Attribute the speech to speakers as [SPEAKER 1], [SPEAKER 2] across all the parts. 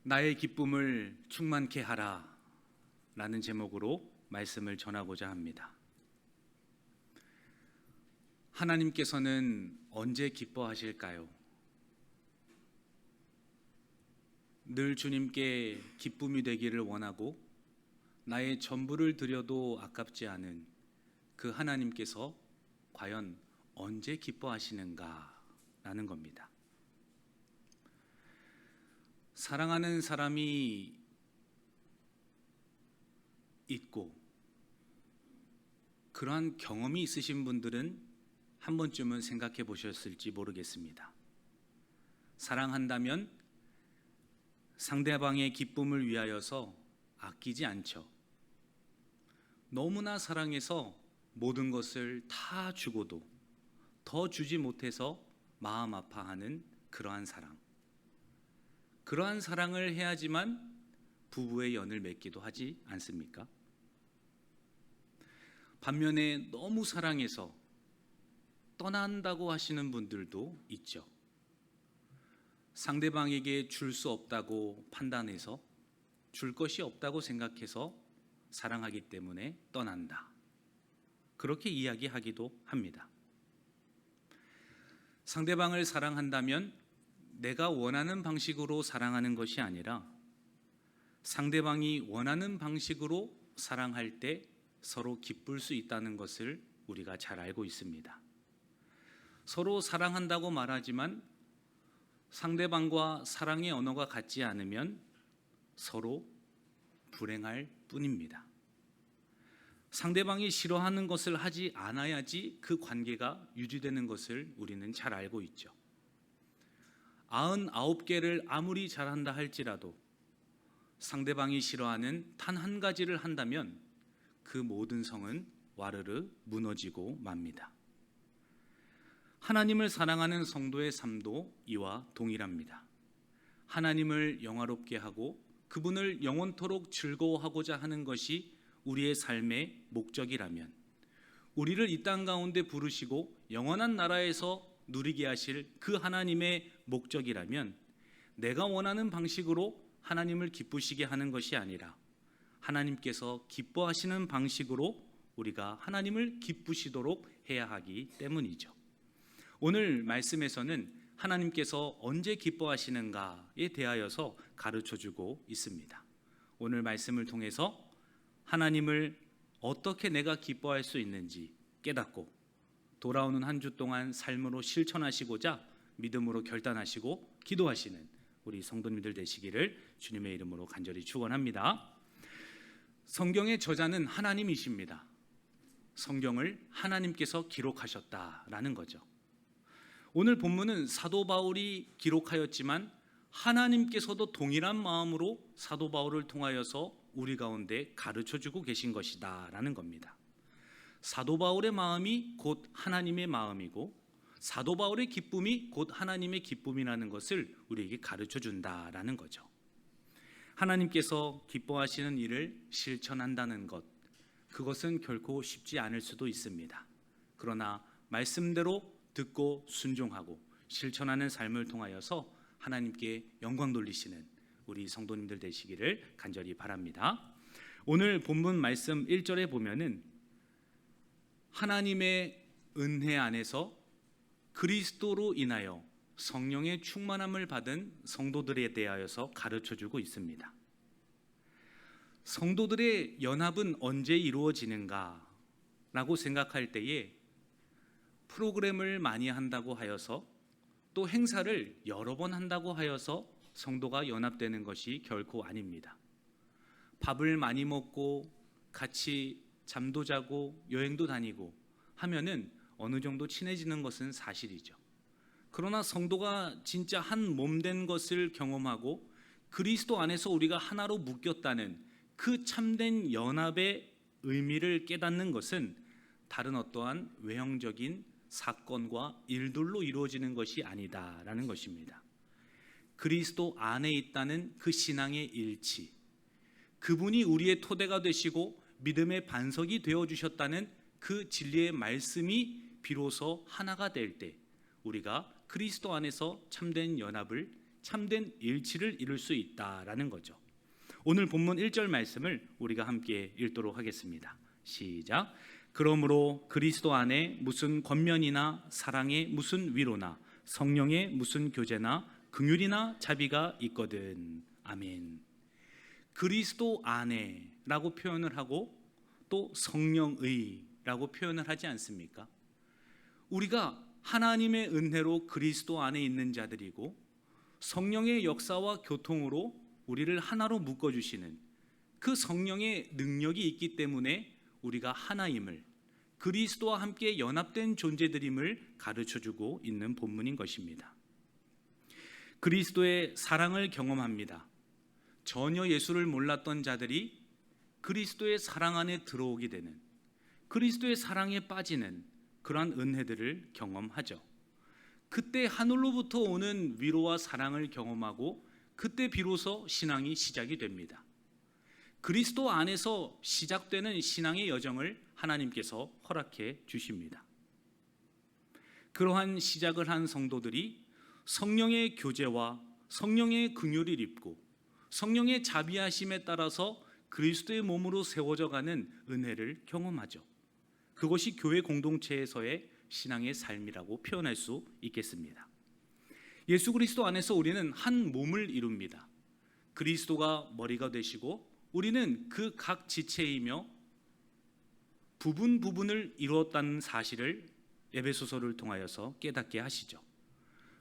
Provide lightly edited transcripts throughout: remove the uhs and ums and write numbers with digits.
[SPEAKER 1] 나의 기쁨을 충만케 하라 라는 제목으로 말씀을 전하고자 합니다. 하나님께서는 언제 기뻐하실까요? 늘 주님께 기쁨이 되기를 원하고 나의 전부를 드려도 아깝지 않은 그 하나님께서 과연 언제 기뻐하시는가 라는 겁니다. 사랑하는 사람이 있고 그러한 경험이 있으신 분들은 한 번쯤은 생각해 보셨을지 모르겠습니다. 사랑한다면 상대방의 기쁨을 위하여서 아끼지 않죠. 너무나 사랑해서 모든 것을 다 주고도 더 주지 못해서 마음 아파하는 그러한 사랑. 그러한 사랑을 해야지만 부부의 연을 맺기도 하지 않습니까? 반면에 너무 사랑해서 떠난다고 하시는 분들도 있죠. 상대방에게 줄 수 없다고 판단해서 줄 것이 없다고 생각해서 사랑하기 때문에 떠난다. 그렇게 이야기하기도 합니다. 상대방을 사랑한다면 내가 원하는 방식으로 사랑하는 것이 아니라 상대방이 원하는 방식으로 사랑할 때 서로 기쁠 수 있다는 것을 우리가 잘 알고 있습니다. 서로 사랑한다고 말하지만 상대방과 사랑의 언어가 같지 않으면 서로 불행할 뿐입니다. 상대방이 싫어하는 것을 하지 않아야지 그 관계가 유지되는 것을 우리는 잘 알고 있죠. 99개를 아무리 잘한다 할지라도 상대방이 싫어하는 단 한 가지를 한다면 그 모든 성은 와르르 무너지고 맙니다. 하나님을 사랑하는 성도의 삶도 이와 동일합니다. 하나님을 영화롭게 하고 그분을 영원토록 즐거워하고자 하는 것이 우리의 삶의 목적이라면, 우리를 이 땅 가운데 부르시고 영원한 나라에서 누리게 하실 그 하나님의 목적이라면, 내가 원하는 방식으로 하나님을 기쁘시게 하는 것이 아니라 하나님께서 기뻐하시는 방식으로 우리가 하나님을 기쁘시도록 해야 하기 때문이죠. 오늘 말씀에서는 하나님께서 언제 기뻐하시는가에 대하여서 가르쳐주고 있습니다. 오늘 말씀을 통해서 하나님을 어떻게 내가 기뻐할 수 있는지 깨닫고 돌아오는 한 주 동안 삶으로 실천하시고자 믿음으로 결단하시고 기도하시는 우리 성도님들 되시기를 주님의 이름으로 간절히 축원합니다. 성경의 저자는 하나님이십니다. 성경을 하나님께서 기록하셨다라는 거죠. 오늘 본문은 사도 바울이 기록하였지만 하나님께서도 동일한 마음으로 사도 바울을 통하여서 우리 가운데 가르쳐주고 계신 것이다 라는 겁니다. 사도 바울의 마음이 곧 하나님의 마음이고 사도 바울의 기쁨이 곧 하나님의 기쁨이라는 것을 우리에게 가르쳐준다라는 거죠. 하나님께서 기뻐하시는 일을 실천한다는 것, 그것은 결코 쉽지 않을 수도 있습니다. 그러나 말씀대로 듣고 순종하고 실천하는 삶을 통하여서 하나님께 영광 돌리시는 우리 성도님들 되시기를 간절히 바랍니다. 오늘 본문 말씀 1절에 보면은 하나님의 은혜 안에서 그리스도로 인하여 성령의 충만함을 받은 성도들에 대하여서 가르쳐주고 있습니다. 성도들의 연합은 언제 이루어지는가 라고 생각할 때에 프로그램을 많이 한다고 하여서 또 행사를 여러 번 한다고 하여서 성도가 연합되는 것이 결코 아닙니다. 밥을 많이 먹고 같이 잠도 자고 여행도 다니고 하면은 어느 정도 친해지는 것은 사실이죠. 그러나 성도가 진짜 한 몸 된 것을 경험하고 그리스도 안에서 우리가 하나로 묶였다는 그 참된 연합의 의미를 깨닫는 것은 다른 어떠한 외형적인 사건과 일들로 이루어지는 것이 아니다라는 것입니다. 그리스도 안에 있다는 그 신앙의 일치, 그분이 우리의 토대가 되시고 믿음의 반석이 되어주셨다는 그 진리의 말씀이 비로소 하나가 될 때 우리가 그리스도 안에서 참된 연합을 참된 일치를 이룰 수 있다라는 거죠. 오늘 본문 1절 말씀을 우리가 함께 읽도록 하겠습니다. 시작. 그러므로 그리스도 안에 무슨 권면이나 사랑의 무슨 위로나 성령의 무슨 교제나 긍휼이나 자비가 있거든. 아멘. 그리스도 안에라고 표현을 하고 또 성령의라고 표현을 하지 않습니까? 우리가 하나님의 은혜로 그리스도 안에 있는 자들이고 성령의 역사와 교통으로 우리를 하나로 묶어주시는 그 성령의 능력이 있기 때문에 우리가 하나임을, 그리스도와 함께 연합된 존재들임을 가르쳐주고 있는 본문인 것입니다. 그리스도의 사랑을 경험합니다. 전혀 예수를 몰랐던 자들이 그리스도의 사랑 안에 들어오게 되는, 그리스도의 사랑에 빠지는 그러한 은혜들을 경험하죠. 그때 하늘로부터 오는 위로와 사랑을 경험하고 그때 비로소 신앙이 시작이 됩니다. 그리스도 안에서 시작되는 신앙의 여정을 하나님께서 허락해 주십니다. 그러한 시작을 한 성도들이 성령의 교제와 성령의 긍휼을 입고 성령의 자비하심에 따라서 그리스도의 몸으로 세워져 가는 은혜를 경험하죠. 그것이 교회 공동체에서의 신앙의 삶이라고 표현할 수 있겠습니다. 예수 그리스도 안에서 우리는 한 몸을 이룹니다. 그리스도가 머리가 되시고 우리는 그 각 지체이며 부분을 이루었다는 사실을 에베소서를 통하여서 깨닫게 하시죠.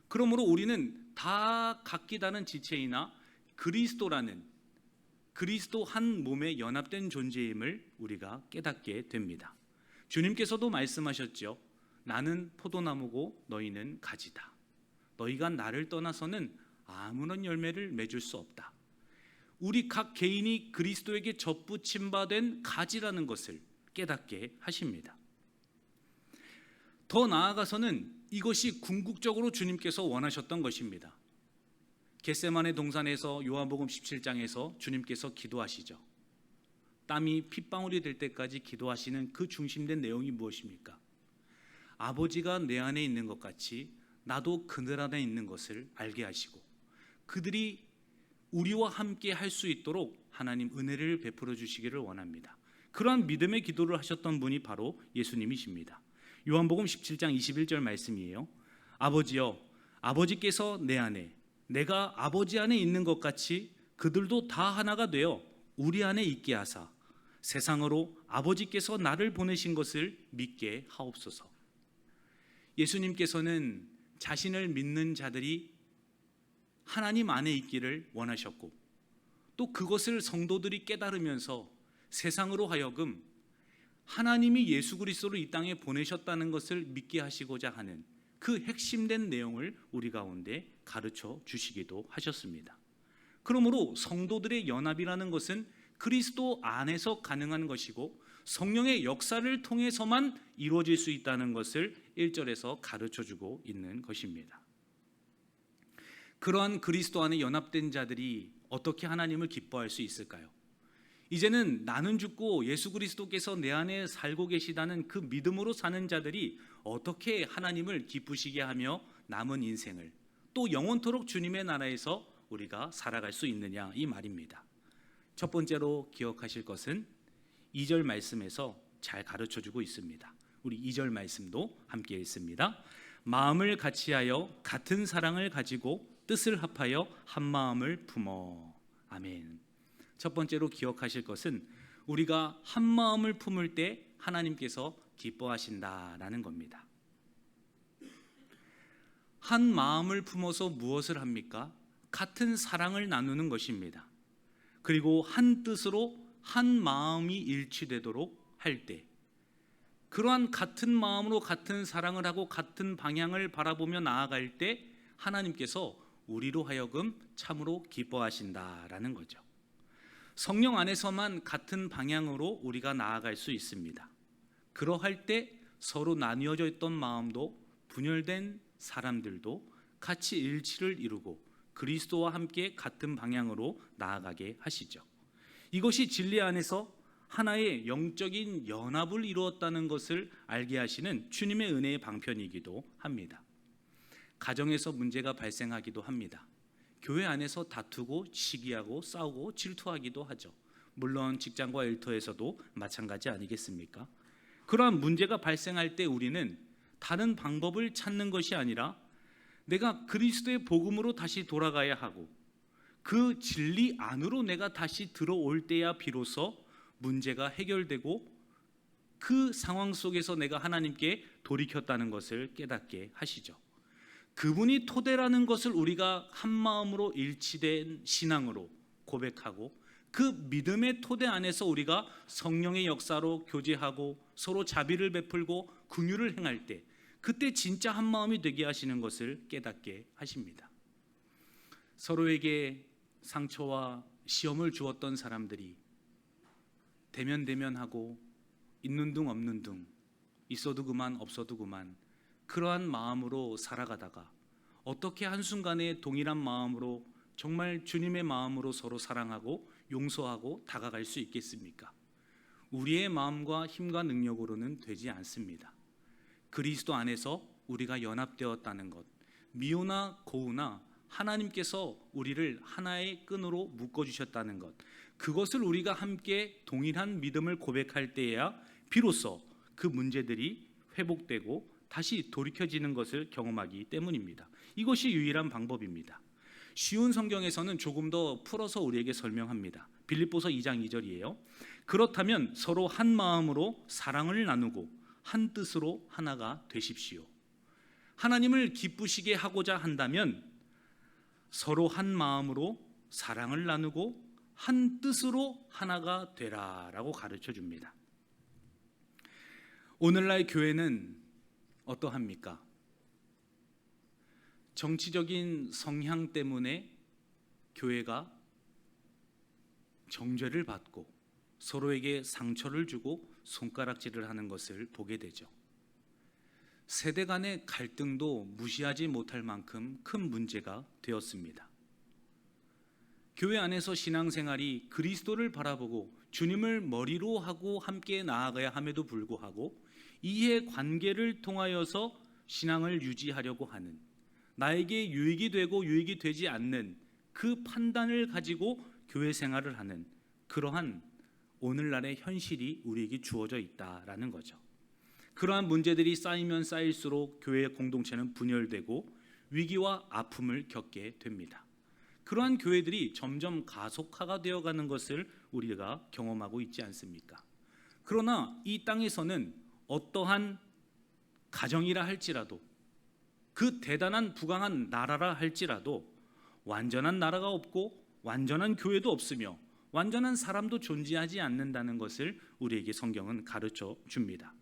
[SPEAKER 1] 그러므로 우리는 다 각기 다른 지체이나 그리스도라는, 그리스도 한 몸에 연합된 존재임을 우리가 깨닫게 됩니다. 주님께서도 말씀하셨죠. 나는 포도나무고 너희는 가지다. 너희가 나를 떠나서는 아무런 열매를 맺을 수 없다. 우리 각 개인이 그리스도에게 접붙임 바 된 가지라는 것을 깨닫게 하십니다. 더 나아가서는 이것이 궁극적으로 주님께서 원하셨던 것입니다. 겟세마네 동산에서 요한복음 17장에서 주님께서 기도하시죠. 땀이 핏방울이 될 때까지 기도하시는 그 중심된 내용이 무엇입니까? 아버지가 내 안에 있는 것 같이 나도 그들 안에 있는 것을 알게 하시고 그들이 우리와 함께 할 수 있도록 하나님 은혜를 베풀어 주시기를 원합니다. 그러한 믿음의 기도를 하셨던 분이 바로 예수님이십니다. 요한복음 17장 21절 말씀이에요. 아버지여, 아버지께서 내 안에, 내가 아버지 안에 있는 것 같이 그들도 다 하나가 되어 우리 안에 있게 하사 세상으로 아버지께서 나를 보내신 것을 믿게 하옵소서. 예수님께서는 자신을 믿는 자들이 하나님 안에 있기를 원하셨고 또 그것을 성도들이 깨달으면서 세상으로 하여금 하나님이 예수 그리스도를 이 땅에 보내셨다는 것을 믿게 하시고자 하는 그 핵심된 내용을 우리 가운데 가르쳐 주시기도 하셨습니다. 그러므로 성도들의 연합이라는 것은 그리스도 안에서 가능한 것이고 성령의 역사를 통해서만 이루어질 수 있다는 것을 1절에서 가르쳐 주고 있는 것입니다. 그러한 그리스도 안에 연합된 자들이 어떻게 하나님을 기뻐할 수 있을까요? 이제는 나는 죽고 예수 그리스도께서 내 안에 살고 계시다는 그 믿음으로 사는 자들이 어떻게 하나님을 기쁘시게 하며 남은 인생을 또 영원토록 주님의 나라에서 우리가 살아갈 수 있느냐, 이 말입니다. 첫 번째로 기억하실 것은 2절 말씀에서 잘 가르쳐주고 있습니다. 우리 2절 말씀도 함께 읽습니다. 마음을 같이하여 같은 사랑을 가지고 뜻을 합하여 한 마음을 품어. 아멘. 첫 번째로 기억하실 것은 우리가 한 마음을 품을 때 하나님께서 기뻐하신다라는 겁니다. 한 마음을 품어서 무엇을 합니까? 같은 사랑을 나누는 것입니다. 그리고 한 뜻으로 한 마음이 일치되도록 할 때, 그러한 같은 마음으로 같은 사랑을 하고 같은 방향을 바라보며 나아갈 때 하나님께서 우리로 하여금 참으로 기뻐하신다라는 거죠. 성령 안에서만 같은 방향으로 우리가 나아갈 수 있습니다. 그러할 때 서로 나뉘어져 있던 마음도 분열된 사람들도 같이 일치를 이루고 그리스도와 함께 같은 방향으로 나아가게 하시죠. 이것이 진리 안에서 하나의 영적인 연합을 이루었다는 것을 알게 하시는 주님의 은혜의 방편이기도 합니다. 가정에서 문제가 발생하기도 합니다. 교회 안에서 다투고 시기하고 싸우고 질투하기도 하죠. 물론 직장과 일터에서도 마찬가지 아니겠습니까? 그러한 문제가 발생할 때 우리는 다른 방법을 찾는 것이 아니라 내가 그리스도의 복음으로 다시 돌아가야 하고 그 진리 안으로 내가 다시 들어올 때야 비로소 문제가 해결되고 그 상황 속에서 내가 하나님께 돌이켰다는 것을 깨닫게 하시죠. 그분이 토대라는 것을 우리가 한 마음으로 일치된 신앙으로 고백하고 그 믿음의 토대 안에서 우리가 성령의 역사로 교제하고 서로 자비를 베풀고 긍휼을 행할 때 그때 진짜 한 마음이 되게 하시는 것을 깨닫게 하십니다. 서로에게 상처와 시험을 주었던 사람들이 대면대면하고 있는 둥 없는 둥, 있어도 그만 없어도 그만, 그러한 마음으로 살아가다가 어떻게 한순간에 동일한 마음으로 정말 주님의 마음으로 서로 사랑하고 용서하고 다가갈 수 있겠습니까? 우리의 마음과 힘과 능력으로는 되지 않습니다. 그리스도 안에서 우리가 연합되었다는 것, 미우나 고우나 하나님께서 우리를 하나의 끈으로 묶어주셨다는 것, 그것을 우리가 함께 동일한 믿음을 고백할 때에야 비로소 그 문제들이 회복되고 다시 돌이켜지는 것을 경험하기 때문입니다. 이것이 유일한 방법입니다. 쉬운 성경에서는 조금 더 풀어서 우리에게 설명합니다. 빌립보서 2장 2절이에요. 그렇다면 서로 한 마음으로 사랑을 나누고 한 뜻으로 하나가 되십시오. 하나님을 기쁘시게 하고자 한다면 서로 한 마음으로 사랑을 나누고 한 뜻으로 하나가 되라라고 가르쳐 줍니다. 오늘날 교회는 어떠합니까? 정치적인 성향 때문에 교회가 정죄를 받고 서로에게 상처를 주고 손가락질을 하는 것을 보게 되죠. 세대 간의 갈등도 무시하지 못할 만큼 큰 문제가 되었습니다. 교회 안에서 신앙생활이 그리스도를 바라보고 주님을 머리로 하고 함께 나아가야 함에도 불구하고 이해관계를 통하여서 신앙을 유지하려고 하는, 나에게 유익이 되고 유익이 되지 않는 그 판단을 가지고 교회 생활을 하는 그러한 오늘날의 현실이 우리에게 주어져 있다라는 거죠. 그러한 문제들이 쌓이면 쌓일수록 교회의 공동체는 분열되고 위기와 아픔을 겪게 됩니다. 그러한 교회들이 점점 가속화가 되어가는 것을 우리가 경험하고 있지 않습니까? 그러나 이 땅에서는 어떠한 가정이라 할지라도 그 대단한 부강한 나라라 할지라도 완전한 나라가 없고 완전한 교회도 없으며 완전한 사람도 존재하지 않는다는 것을 우리에게 성경은 가르쳐 줍니다.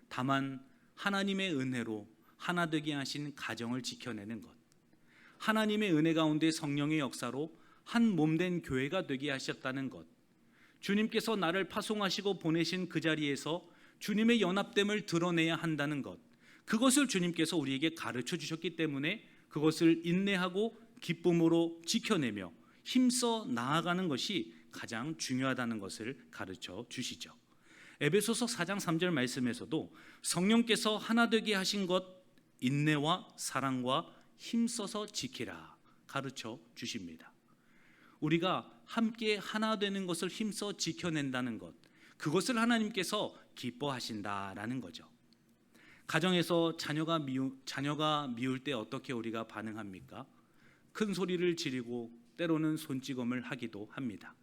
[SPEAKER 1] 다만 하나님의 은혜로 하나 되게 하신 가정을 지켜내는 것, 하나님의 은혜 가운데 성령의 역사로 한 몸된 교회가 되게 하셨다는 것, 주님께서 나를 파송하시고 보내신 그 자리에서 주님의 연합됨을 드러내야 한다는 것, 그것을 주님께서 우리에게 가르쳐 주셨기 때문에 그것을 인내하고 기쁨으로 지켜내며 힘써 나아가는 것이 가장 중요하다는 것을 가르쳐 주시죠. 에베소서 4장 3절 말씀에서도 성령께서 하나 되게 하신 것 인내와 사랑과 힘써서 지키라 가르쳐 주십니다. 우리가 함께 하나 되는 것을 힘써 지켜낸다는 것, 그것을 하나님께서 기뻐하신다라는 거죠. 가정에서 자녀가 미울 때 어떻게 우리가 반응합니까? 큰 소리를 지르고 때로는 손찌검을 하기도 합니다.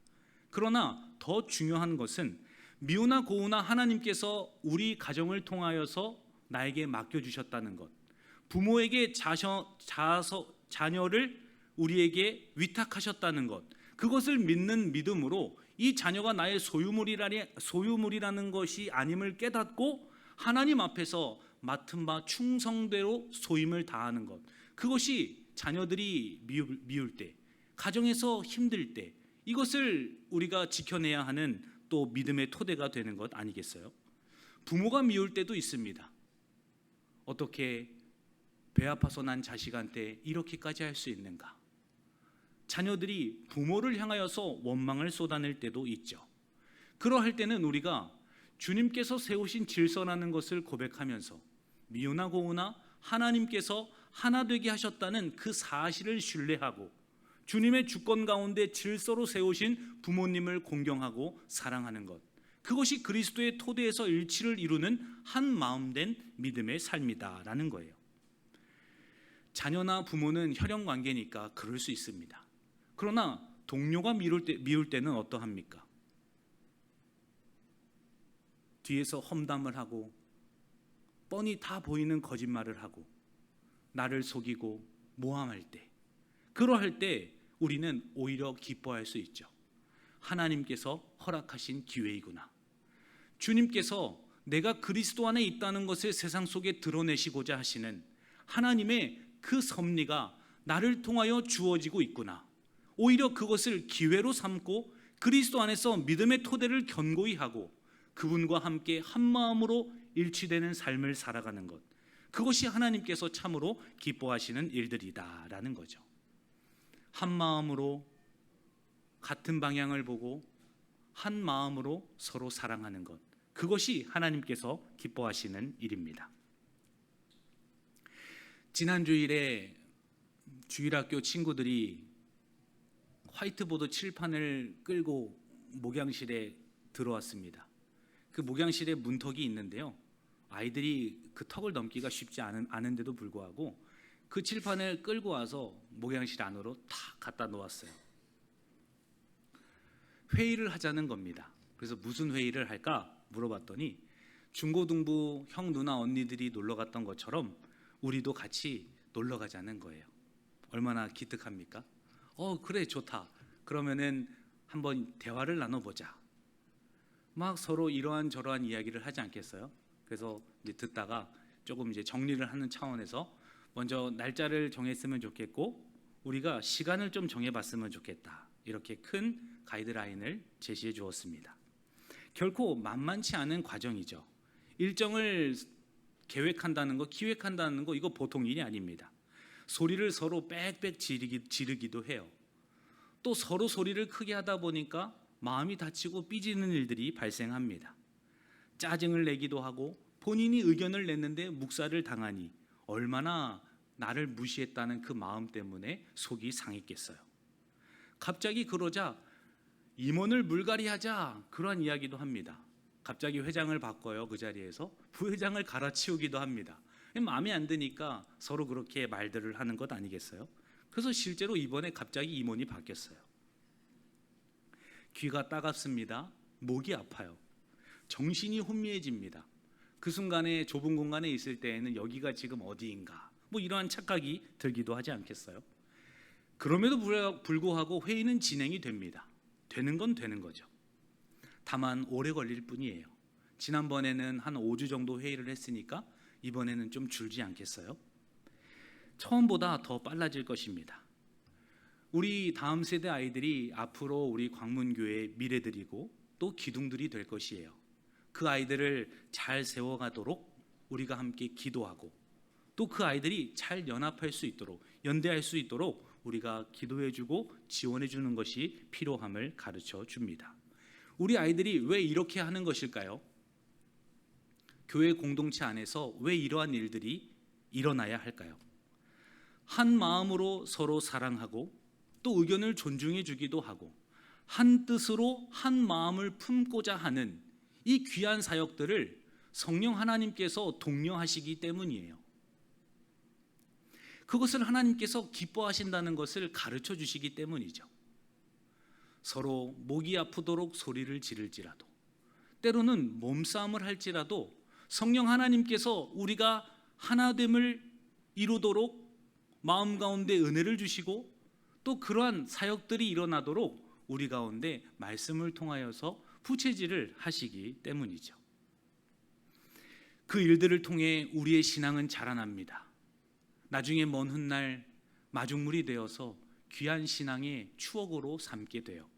[SPEAKER 1] 그러나 더 중요한 것은 미우나 고우나 하나님께서 우리 가정을 통하여서 나에게 맡겨주셨다는 것, 부모에게 자녀를 우리에게 위탁하셨다는 것, 그것을 믿는 믿음으로 이 자녀가 나의 소유물이라는 것이 아님을 깨닫고 하나님 앞에서 맡은 바 충성대로 소임을 다하는 것, 그것이 자녀들이 미울 때, 가정에서 힘들 때 이것을 우리가 지켜내야 하는 또 믿음의 토대가 되는 것 아니겠어요? 부모가 미울 때도 있습니다. 어떻게 배 아파서 난 자식한테 이렇게까지 할 수 있는가? 자녀들이 부모를 향하여서 원망을 쏟아낼 때도 있죠. 그러할 때는 우리가 주님께서 세우신 질서라는 것을 고백하면서 미우나 고우나 하나님께서 하나 되게 하셨다는 그 사실을 신뢰하고 주님의 주권 가운데 질서로 세우신 부모님을 공경하고 사랑하는 것, 그것이 그리스도의 토대에서 일치를 이루는 한 마음된 믿음의 삶이다라는 거예요. 자녀나 부모는 혈연 관계니까 그럴 수 있습니다. 그러나 동료가 미울 때는 어떠합니까? 뒤에서 험담을 하고 뻔히 다 보이는 거짓말을 하고 나를 속이고 모함할 때, 그러할 때 우리는 오히려 기뻐할 수 있죠. 하나님께서 허락하신 기회이구나. 주님께서 내가 그리스도 안에 있다는 것을 세상 속에 드러내시고자 하시는 하나님의 그 섭리가 나를 통하여 주어지고 있구나. 오히려 그것을 기회로 삼고 그리스도 안에서 믿음의 토대를 견고히 하고 그분과 함께 한 마음으로 일치되는 삶을 살아가는 것, 그것이 하나님께서 참으로 기뻐하시는 일들이다라는 거죠. 한 마음으로 같은 방향을 보고 한 마음으로 서로 사랑하는 것, 그것이 하나님께서 기뻐하시는 일입니다. 지난 주일에 주일학교 친구들이 화이트보드 칠판을 끌고 목양실에 들어왔습니다. 그 목양실에 문턱이 있는데요, 아이들이 그 턱을 넘기가 쉽지 않은데도 불구하고 그 칠판을 끌고 와서 목양실 안으로 탁 갖다 놓았어요. 회의를 하자는 겁니다. 그래서 무슨 회의를 할까 물어봤더니 중고등부 형 누나 언니들이 놀러 갔던 것처럼 우리도 같이 놀러 가자는 거예요. 얼마나 기특합니까? 그래, 좋다. 그러면은 한번 대화를 나눠보자. 막 서로 이러한 저러한 이야기를 하지 않겠어요? 그래서 이제 듣다가 조금 이제 정리를 하는 차원에서 먼저 날짜를 정했으면 좋겠고 우리가 시간을 좀 정해봤으면 좋겠다. 이렇게 큰 가이드라인을 제시해 주었습니다. 결코 만만치 않은 과정이죠. 일정을 계획한다는 거, 기획한다는 거, 이거 보통 일이 아닙니다. 소리를 서로 빽빽 지르기도 해요. 또 서로 소리를 크게 하다 보니까 마음이 다치고 삐지는 일들이 발생합니다. 짜증을 내기도 하고 본인이 의견을 냈는데 묵살을 당하니 얼마나 나를 무시했다는 그 마음 때문에 속이 상했겠어요. 갑자기 그러자 임원을 물갈이하자, 그러한 이야기도 합니다. 갑자기 회장을 바꿔요. 그 자리에서 부회장을 갈아치우기도 합니다. 마음에 안 드니까 서로 그렇게 말들을 하는 것 아니겠어요? 그래서 실제로 이번에 갑자기 임원이 바뀌었어요. 귀가 따갑습니다. 목이 아파요. 정신이 혼미해집니다. 그 순간에 좁은 공간에 있을 때에는 여기가 지금 어디인가, 뭐 이러한 착각이 들기도 하지 않겠어요? 그럼에도 불구하고 회의는 진행이 됩니다. 되는 건 되는 거죠. 다만 오래 걸릴 뿐이에요. 지난번에는 한 5주 정도 회의를 했으니까 이번에는 좀 줄지 않겠어요? 처음보다 더 빨라질 것입니다. 우리 다음 세대 아이들이 앞으로 우리 광문교회의 미래들이고 또 기둥들이 될 것이에요. 그 아이들을 잘 세워가도록 우리가 함께 기도하고 또 그 아이들이 잘 연합할 수 있도록, 연대할 수 있도록 우리가 기도해주고 지원해주는 것이 필요함을 가르쳐 줍니다. 우리 아이들이 왜 이렇게 하는 것일까요? 교회 공동체 안에서 왜 이러한 일들이 일어나야 할까요? 한 마음으로 서로 사랑하고 또 의견을 존중해 주기도 하고 한 뜻으로 한 마음을 품고자 하는 이 귀한 사역들을 성령 하나님께서 독려하시기 때문이에요. 그것을 하나님께서 기뻐하신다는 것을 가르쳐 주시기 때문이죠. 서로 목이 아프도록 소리를 지를지라도, 때로는 몸싸움을 할지라도 성령 하나님께서 우리가 하나됨을 이루도록 마음 가운데 은혜를 주시고 또 그러한 사역들이 일어나도록 우리 가운데 말씀을 통하여서 부채질을 하시기 때문이죠. 그 일들을 통해 우리의 신앙은 자라납니다. 나중에 먼 훗날 마중물이 되어서 귀한 신앙의 추억으로 삼게 돼요.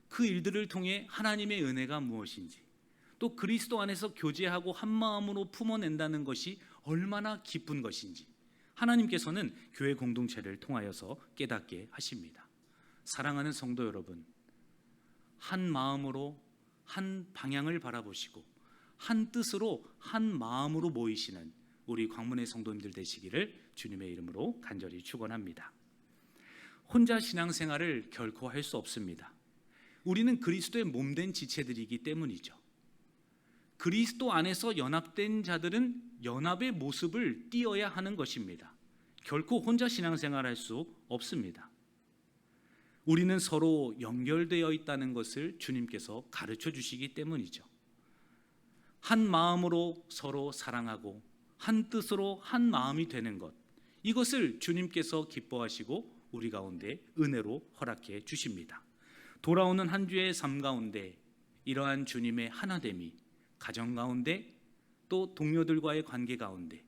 [SPEAKER 1] 그 일들을 통해 하나님의 은혜가 무엇인지, 또 그리스도 안에서 교제하고 한 마음으로 품어낸다는 것이 얼마나 기쁜 것인지 하나님께서는 교회 공동체를 통하여서 깨닫게 하십니다. 사랑하는 성도 여러분, 한 마음으로 한 방향을 바라보시고 한 뜻으로 한 마음으로 모이시는 우리 광문의 성도님들 되시기를 주님의 이름으로 간절히 축원합니다. 혼자 신앙생활을 결코 할 수 없습니다. 우리는 그리스도의 몸된 지체들이기 때문이죠. 그리스도 안에서 연합된 자들은 연합의 모습을 띄어야 하는 것입니다. 결코 혼자 신앙생활할 수 없습니다. 우리는 서로 연결되어 있다는 것을 주님께서 가르쳐 주시기 때문이죠. 한 마음으로 서로 사랑하고 한 뜻으로 한 마음이 되는 것, 이것을 주님께서 기뻐하시고 우리 가운데 은혜로 허락해 주십니다. 돌아오는 한 주의 삶 가운데 이러한 주님의 하나됨이 가정 가운데 또 동료들과의 관계 가운데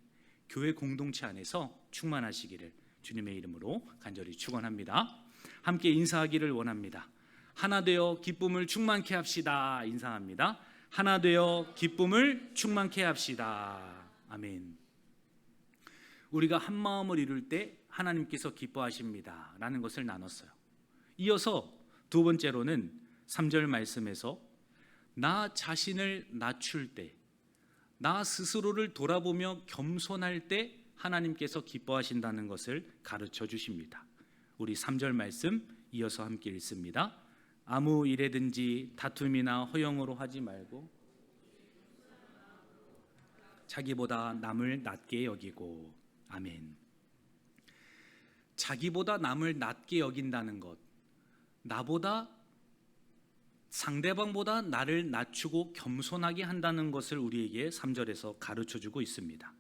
[SPEAKER 1] 교회 공동체 안에서 충만하시기를 주님의 이름으로 간절히 축원합니다. 함께 인사하기를 원합니다. 하나 되어 기쁨을 충만케 합시다. 인사합니다. 하나 되어 기쁨을 충만케 합시다. 아멘. 우리가 한 마음을 이룰 때 하나님께서 기뻐하십니다 라는 것을 나눴어요. 이어서 두 번째로는 3절 말씀에서 나 자신을 낮출 때, 나 스스로를 돌아보며 겸손할 때 하나님께서 기뻐하신다는 것을 가르쳐 주십니다. 우리 3절 말씀 이어서 함께 읽습니다. 아무 일에든지 다툼이나 허영으로 하지 말고 자기보다 남을 낮게 여기고. 아멘. 자기보다 남을 낮게 여긴다는 것, 나보다 상대방보다 나를 낮추고 겸손하게 한다는 것을 우리에게 3절에서 가르쳐주고 있습니다.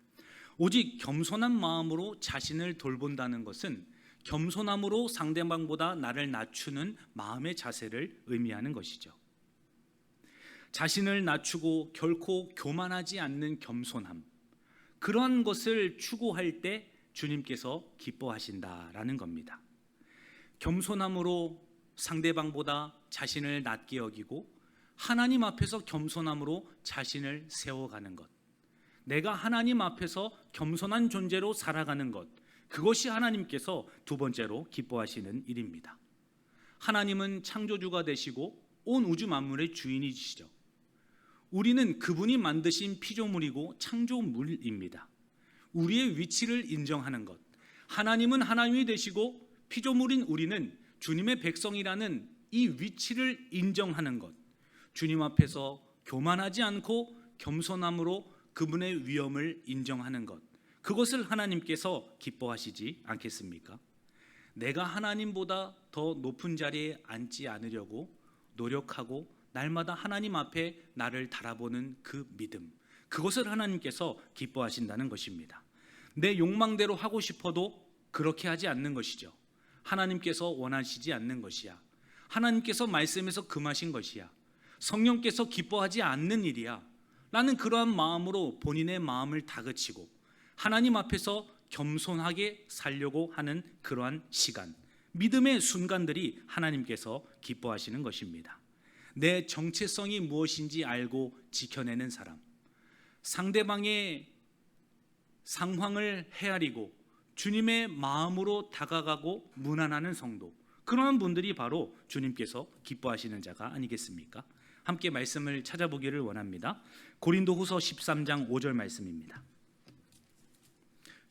[SPEAKER 1] 오직 겸손한 마음으로 자신을 돌본다는 것은 겸손함으로 상대방보다 나를 낮추는 마음의 자세를 의미하는 것이죠. 자신을 낮추고 결코 교만하지 않는 겸손함, 그러한 것을 추구할 때 주님께서 기뻐하신다라는 겁니다. 겸손함으로 상대방보다 자신을 낮게 여기고 하나님 앞에서 겸손함으로 자신을 세워가는 것, 내가 하나님 앞에서 겸손한 존재로 살아가는 것, 그것이 하나님께서 두 번째로 기뻐하시는 일입니다. 하나님은 창조주가 되시고 온 우주 만물의 주인이시죠. 우리는 그분이 만드신 피조물이고 창조물입니다. 우리의 위치를 인정하는 것, 하나님은 하나님이 되시고 피조물인 우리는 주님의 백성이라는 이 위치를 인정하는 것, 주님 앞에서 교만하지 않고 겸손함으로 그분의 위엄을 인정하는 것, 그것을 하나님께서 기뻐하시지 않겠습니까? 내가 하나님보다 더 높은 자리에 앉지 않으려고 노력하고 날마다 하나님 앞에 나를 달아보는 그 믿음, 그것을 하나님께서 기뻐하신다는 것입니다. 내 욕망대로 하고 싶어도 그렇게 하지 않는 것이죠. 하나님께서 원하시지 않는 것이야. 하나님께서 말씀에서 금하신 것이야. 성령께서 기뻐하지 않는 일이야 라는 그러한 마음으로 본인의 마음을 다그치고 하나님 앞에서 겸손하게 살려고 하는 그러한 시간, 믿음의 순간들이 하나님께서 기뻐하시는 것입니다. 내 정체성이 무엇인지 알고 지켜내는 사람, 상대방의 상황을 헤아리고 주님의 마음으로 다가가고 문안하는 성도, 그러한 분들이 바로 주님께서 기뻐하시는 자가 아니겠습니까? 함께 말씀을 찾아보기를 원합니다. 고린도후서 13장 5절 말씀입니다.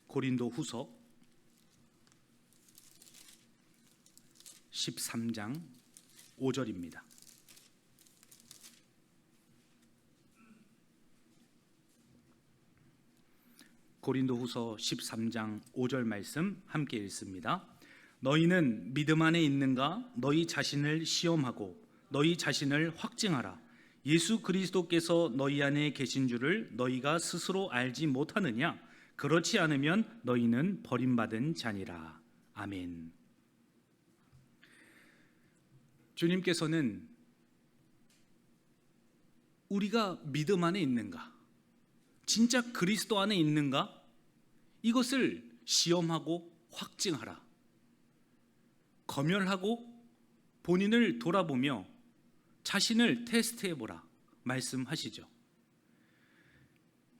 [SPEAKER 1] 고린도후서 13장 5절입니다. 고린도후서 13장 5절 말씀 함께 읽습니다. 너희는 믿음 안에 있는가? 너희 자신을 시험하고 너희 자신을 확증하라. 예수 그리스도께서 너희 안에 계신 줄을 너희가 스스로 알지 못하느냐? 그렇지 않으면 너희는 버림받은 자니라. 아멘. 주님께서는 우리가 믿음 안에 있는가, 진짜 그리스도 안에 있는가, 이것을 시험하고 확증하라. 검열하고 본인을 돌아보며 자신을 테스트해보라 말씀하시죠.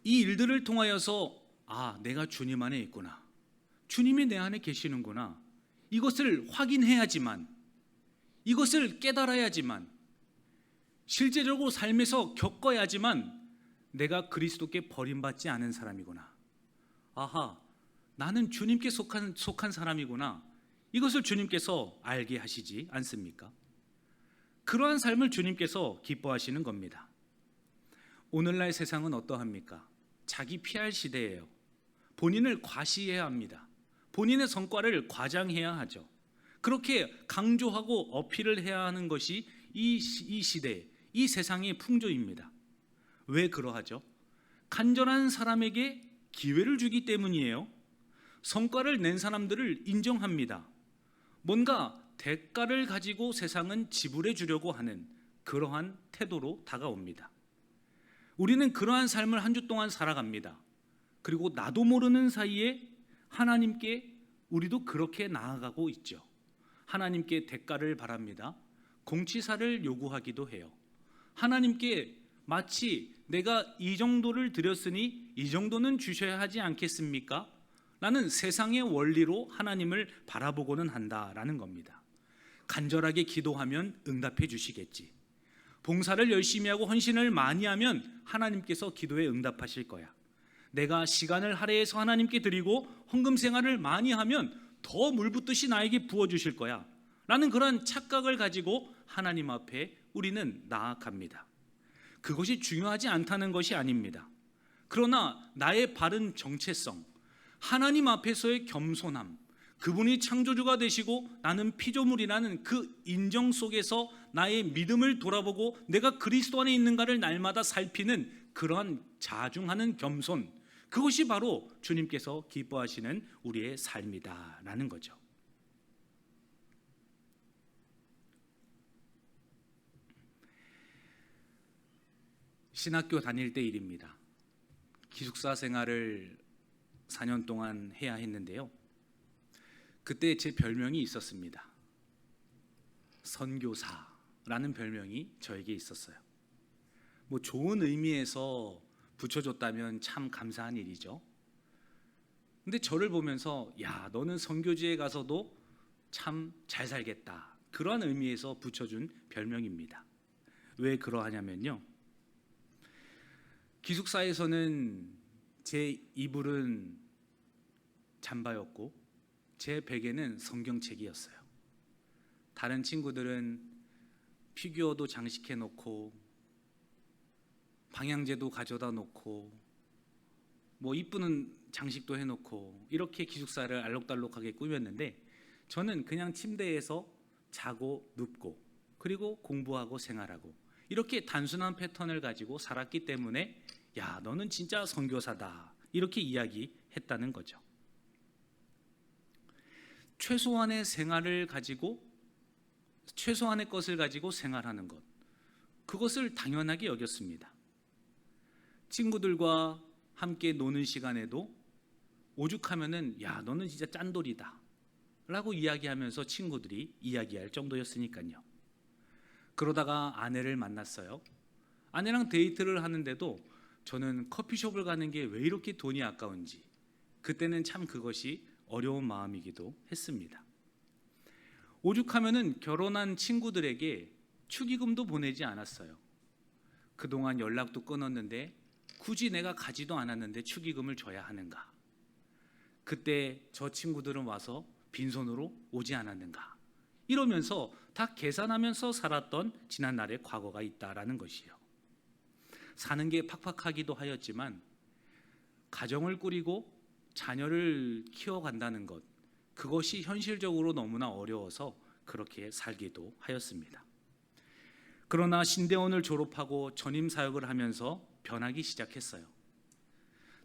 [SPEAKER 1] 이 일들을 통하여서 내가 주님 안에 있구나, 주님이 내 안에 계시는구나, 이것을 확인해야지만, 이것을 깨달아야지만, 실제적으로 삶에서 겪어야지만 내가 그리스도께 버림받지 않은 사람이구나, 나는 주님께 속한 사람이구나, 이것을 주님께서 알게 하시지 않습니까? 그러한 삶을 주님께서 기뻐하시는 겁니다. 오늘날 세상은 어떠합니까? 자기 PR 시대예요. 본인을 과시해야 합니다. 본인의 성과를 과장해야 하죠. 그렇게 강조하고 어필을 해야 하는 것이 이 시대, 이 세상의 풍조입니다. 왜 그러하죠? 간절한 사람에게 기회를 주기 때문이에요. 성과를 낸 사람들을 인정합니다. 뭔가 대가를 가지고 세상은 지불해 주려고 하는 그러한 태도로 다가옵니다. 우리는 그러한 삶을 한 주 동안 살아갑니다. 그리고 나도 모르는 사이에 하나님께 우리도 그렇게 나아가고 있죠. 하나님께 대가를 바랍니다. 공치사를 요구하기도 해요. 하나님께 마치 내가 이 정도를 드렸으니 이 정도는 주셔야 하지 않겠습니까? 라는 세상의 원리로 하나님을 바라보고는 한다라는 겁니다. 간절하게 기도하면 응답해 주시겠지. 봉사를 열심히 하고 헌신을 많이 하면 하나님께서 기도에 응답하실 거야. 내가 시간을 할애해서 하나님께 드리고 헌금 생활을 많이 하면 더 물붓듯이 나에게 부어주실 거야 라는 그런 착각을 가지고 하나님 앞에 우리는 나아갑니다. 그것이 중요하지 않다는 것이 아닙니다. 그러나 나의 바른 정체성, 하나님 앞에서의 겸손함, 그분이 창조주가 되시고 나는 피조물이라는 그 인정 속에서 나의 믿음을 돌아보고 내가 그리스도 안에 있는가를 날마다 살피는 그러한 자중하는 겸손, 그것이 바로 주님께서 기뻐하시는 우리의 삶이다라는 거죠. 신학교 다닐 때 일입니다. 기숙사 생활을 4년 동안 해야 했는데요. 그때 제 별명이 있었습니다. 선교사라는 별명이 저에게 있었어요. 뭐 좋은 의미에서 붙여줬다면 참 감사한 일이죠. 근데 저를 보면서 야, 너는 선교지에 가서도 참 잘 살겠다, 그런 의미에서 붙여준 별명입니다. 왜 그러하냐면요, 기숙사에서는 제 이불은 잠바였고 제 베개는 성경책이었어요. 다른 친구들은 피규어도 장식해 놓고 방향제도 가져다 놓고 뭐 이쁘는 장식도 해놓고 이렇게 기숙사를 알록달록하게 꾸몄는데 저는 그냥 침대에서 자고 눕고 그리고 공부하고 생활하고 이렇게 단순한 패턴을 가지고 살았기 때문에 야, 너는 진짜 선교사다, 이렇게 이야기했다는 거죠. 최소한의 생활을 가지고, 최소한의 것을 가지고 생활하는 것, 그것을 당연하게 여겼습니다. 친구들과 함께 노는 시간에도 오죽하면은 야, 너는 진짜 짠돌이다 라고 이야기하면서 친구들이 이야기할 정도였으니까요. 그러다가 아내를 만났어요. 아내랑 데이트를 하는데도 저는 커피숍을 가는 게 왜 이렇게 돈이 아까운지 그때는 참 그것이 어려운 마음이기도 했습니다. 오죽하면은 결혼한 친구들에게 축의금도 보내지 않았어요. 그동안 연락도 끊었는데 굳이 내가 가지도 않았는데 축의금을 줘야 하는가? 그때 저 친구들은 와서 빈손으로 오지 않았는가? 이러면서 다 계산하면서 살았던 지난날의 과거가 있다라는 것이요. 사는 게 팍팍하기도 하였지만 가정을 꾸리고 자녀를 키워간다는 것, 그것이 현실적으로 너무나 어려워서 그렇게 살기도 하였습니다. 그러나 신대원을 졸업하고 전임 사역을 하면서 변하기 시작했어요.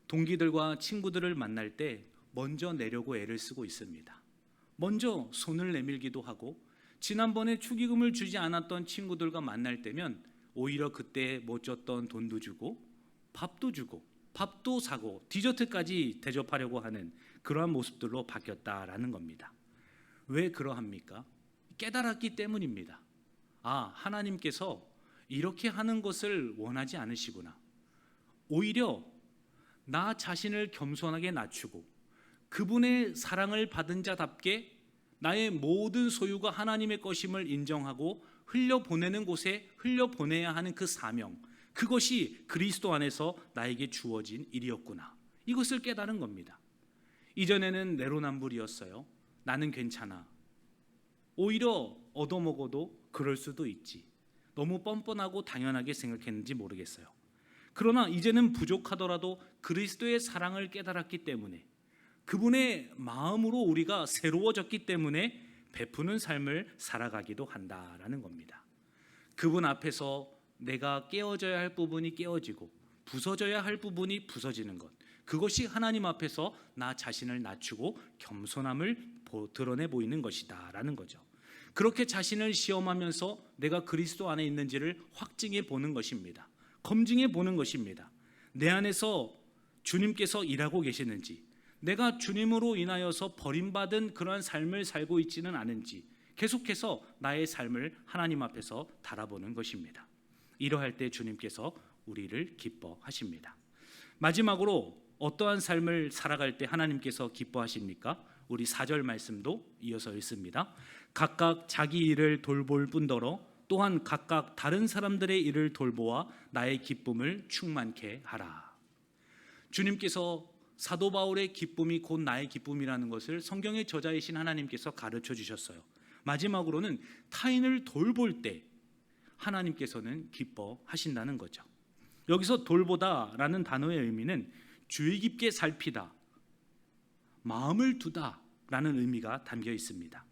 [SPEAKER 1] 동기들과 친구들을 만날 때 먼저 내려고 애를 쓰고 있습니다. 먼저 손을 내밀기도 하고 지난번에 축의금을 주지 않았던 친구들과 만날 때면 오히려 그때 못 줬던 돈도 주고 밥도 주고 밥도 사고 디저트까지 대접하려고 하는 그러한 모습들로 바뀌었다라는 겁니다. 왜 그러합니까? 깨달았기 때문입니다. 아, 하나님께서 이렇게 하는 것을 원하지 않으시구나. 오히려 나 자신을 겸손하게 낮추고 그분의 사랑을 받은 자답게 나의 모든 소유가 하나님의 것임을 인정하고 흘려보내는 곳에 흘려보내야 하는 그 사명, 그것이 그리스도 안에서 나에게 주어진 일이었구나, 이것을 깨달은 겁니다. 이전에는 내로남불이었어요. 나는 괜찮아, 오히려 얻어먹어도 그럴 수도 있지. 너무 뻔뻔하고 당연하게 생각했는지 모르겠어요. 그러나 이제는 부족하더라도 그리스도의 사랑을 깨달았기 때문에, 그분의 마음으로 우리가 새로워졌기 때문에 베푸는 삶을 살아가기도 한다라는 겁니다. 그분 앞에서 내가 깨어져야 할 부분이 깨어지고 부서져야 할 부분이 부서지는 것, 그것이 하나님 앞에서 나 자신을 낮추고 겸손함을 드러내 보이는 것이다 라는 거죠. 그렇게 자신을 시험하면서 내가 그리스도 안에 있는지를 확증해 보는 것입니다. 검증해 보는 것입니다. 내 안에서 주님께서 일하고 계시는지, 내가 주님으로 인하여서 버림받은 그러한 삶을 살고 있지는 않은지 계속해서 나의 삶을 하나님 앞에서 달아보는 것입니다. 이러할 때 주님께서 우리를 기뻐하십니다. 마지막으로 어떠한 삶을 살아갈 때 하나님께서 기뻐하십니까? 우리 4절 말씀도 이어서 읽습니다. 각각 자기 일을 돌볼 뿐더러 또한 각각 다른 사람들의 일을 돌보아 나의 기쁨을 충만케 하라. 주님께서 사도 바울의 기쁨이 곧 나의 기쁨이라는 것을 성경의 저자이신 하나님께서 가르쳐 주셨어요. 마지막으로는 타인을 돌볼 때 하나님께서는 기뻐하신다는 거죠. 여기서 돌보다라는 단어의 의미는 주의 깊게 살피다, 마음을 두다라는 의미가 담겨 있습니다.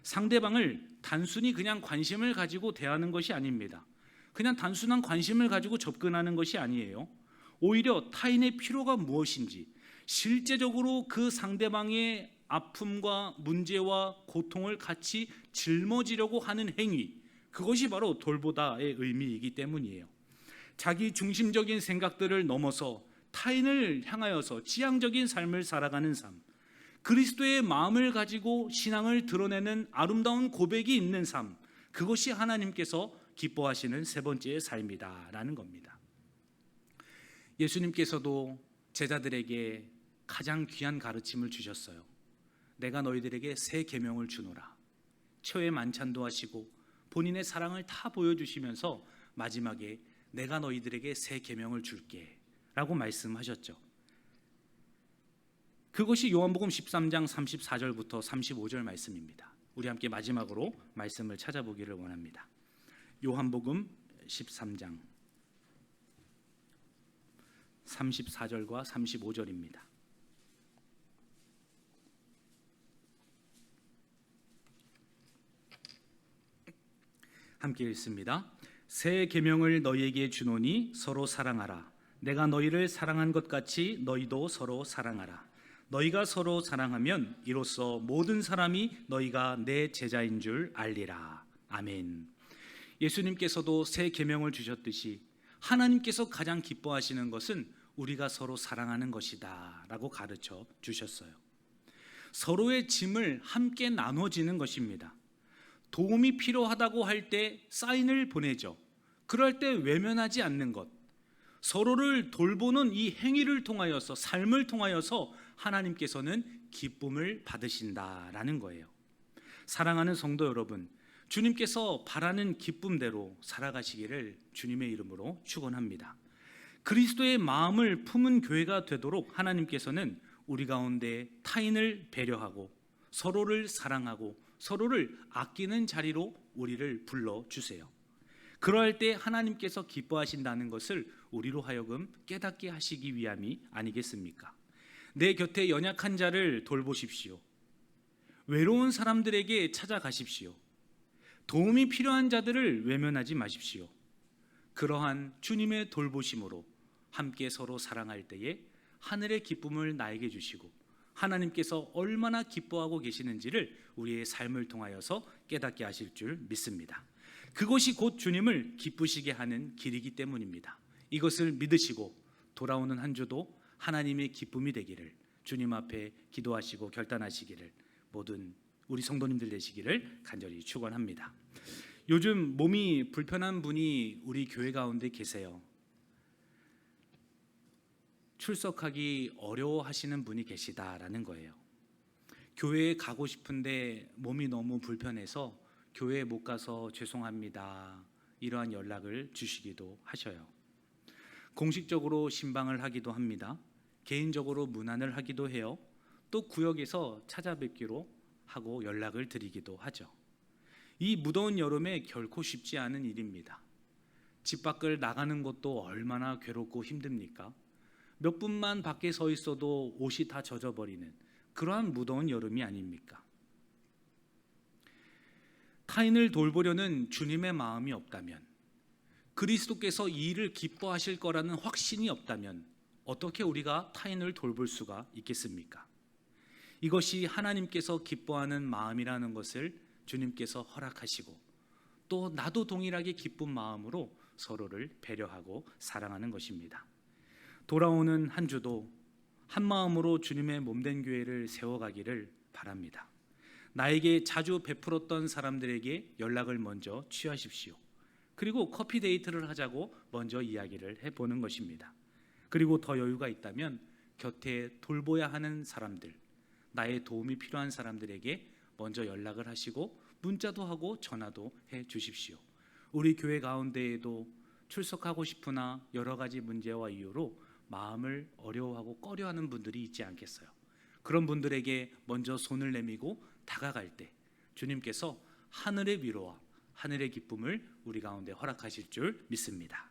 [SPEAKER 1] 상대방을 단순히 그냥 관심을 가지고 대하는 것이 아닙니다. 그냥 단순한 관심을 가지고 접근하는 것이 아니에요. 오히려 타인의 필요가 무엇인지 실제적으로 그 상대방의 아픔과 문제와 고통을 같이 짊어지려고 하는 행위, 그것이 바로 돌보다의 의미이기 때문이에요. 자기 중심적인 생각들을 넘어서 타인을 향하여서 지향적인 삶을 살아가는 삶, 그리스도의 마음을 가지고 신앙을 드러내는 아름다운 고백이 있는 삶, 그것이 하나님께서 기뻐하시는 세 번째의 삶이다라는 겁니다. 예수님께서도 제자들에게 가장 귀한 가르침을 주셨어요. 내가 너희들에게 새 계명을 주노라. 최후의 만찬도 하시고 본인의 사랑을 다 보여주시면서 마지막에 내가 너희들에게 새 계명을 줄게 라고 말씀하셨죠. 그것이 요한복음 13장 34절부터 35절 말씀입니다. 우리 함께 마지막으로 말씀을 찾아보기를 원합니다. 요한복음 13장 34절과 35절입니다. 함께 읽습니다. 새 계명을 너희에게 주노니 서로 사랑하라. 내가 너희를 사랑한 것 같이 너희도 서로 사랑하라. 너희가 서로 사랑하면 이로써 모든 사람이 너희가 내 제자인 줄 알리라. 아멘. 예수님께서도 새 계명을 주셨듯이 하나님께서 가장 기뻐하시는 것은 우리가 서로 사랑하는 것이다 라고 가르쳐 주셨어요. 서로의 짐을 함께 나눠지는 것입니다. 도움이 필요하다고 할 때 사인을 보내죠. 그럴 때 외면하지 않는 것, 서로를 돌보는 이 행위를 통하여서, 삶을 통하여서 하나님께서는 기쁨을 받으신다라는 거예요. 사랑하는 성도 여러분, 주님께서 바라는 기쁨대로 살아가시기를 주님의 이름으로 축원합니다. 그리스도의 마음을 품은 교회가 되도록 하나님께서는 우리 가운데 타인을 배려하고 서로를 사랑하고 서로를 아끼는 자리로 우리를 불러주세요. 그럴 때 하나님께서 기뻐하신다는 것을 우리로 하여금 깨닫게 하시기 위함이 아니겠습니까? 내 곁에 연약한 자를 돌보십시오. 외로운 사람들에게 찾아가십시오. 도움이 필요한 자들을 외면하지 마십시오. 그러한 주님의 돌보심으로 함께 서로 사랑할 때에 하늘의 기쁨을 나에게 주시고 하나님께서 얼마나 기뻐하고 계시는지를 우리의 삶을 통하여서 깨닫게 하실 줄 믿습니다. 그것이 곧 주님을 기쁘시게 하는 길이기 때문입니다. 이것을 믿으시고 돌아오는 한 주도 하나님의 기쁨이 되기를 주님 앞에 기도하시고 결단하시기를 모든 우리 성도님들 되시기를 간절히 축원합니다. 요즘 몸이 불편한 분이 우리 교회 가운데 계세요. 출석하기 어려워하시는 분이 계시다라는 거예요. 교회에 가고 싶은데 몸이 너무 불편해서 교회에 못 가서 죄송합니다. 이러한 연락을 주시기도 하셔요. 공식적으로 신방을 하기도 합니다. 개인적으로 문안을 하기도 해요. 또 구역에서 찾아뵙기로 하고 연락을 드리기도 하죠. 이 무더운 여름에 결코 쉽지 않은 일입니다. 집 밖을 나가는 것도 얼마나 괴롭고 힘듭니까? 몇 분만 밖에 서 있어도 옷이 다 젖어버리는 그러한 무더운 여름이 아닙니까? 타인을 돌보려는 주님의 마음이 없다면, 그리스도께서 이 일을 기뻐하실 거라는 확신이 없다면 어떻게 우리가 타인을 돌볼 수가 있겠습니까? 이것이 하나님께서 기뻐하는 마음이라는 것을 주님께서 허락하시고, 또 나도 동일하게 기쁜 마음으로 서로를 배려하고 사랑하는 것입니다. 돌아오는 한 주도 한 마음으로 주님의 몸된 교회를 세워가기를 바랍니다. 나에게 자주 베풀었던 사람들에게 연락을 먼저 취하십시오. 그리고 커피 데이트를 하자고 먼저 이야기를 해보는 것입니다. 그리고 더 여유가 있다면 곁에 돌보야 하는 사람들, 나의 도움이 필요한 사람들에게 먼저 연락을 하시고 문자도 하고 전화도 해 주십시오. 우리 교회 가운데에도 출석하고 싶으나 여러 가지 문제와 이유로 마음을 어려워하고 꺼려하는 분들이 있지 않겠어요? 그런 분들에게 먼저 손을 내밀고 다가갈 때 주님께서 하늘의 위로와 하늘의 기쁨을 우리 가운데 허락하실 줄 믿습니다.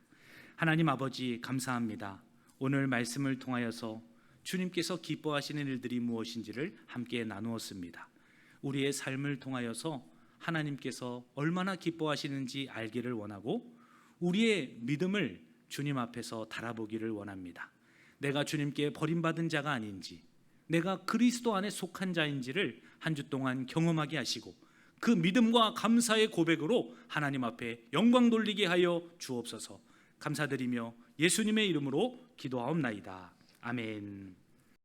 [SPEAKER 1] 하나님 아버지, 감사합니다. 오늘 말씀을 통하여서 주님께서 기뻐하시는 일들이 무엇인지를 함께 나누었습니다. 우리의 삶을 통하여서 하나님께서 얼마나 기뻐하시는지 알기를 원하고, 우리의 믿음을 주님 앞에서 달아보기를 원합니다. 내가 주님께 버림받은 자가 아닌지, 내가 그리스도 안에 속한 자인지를 한 주 동안 경험하게 하시고, 그 믿음과 감사의 고백으로 하나님 앞에 영광 돌리게 하여 주옵소서. 감사드리며 예수님의 이름으로 기도하옵나이다. 아멘.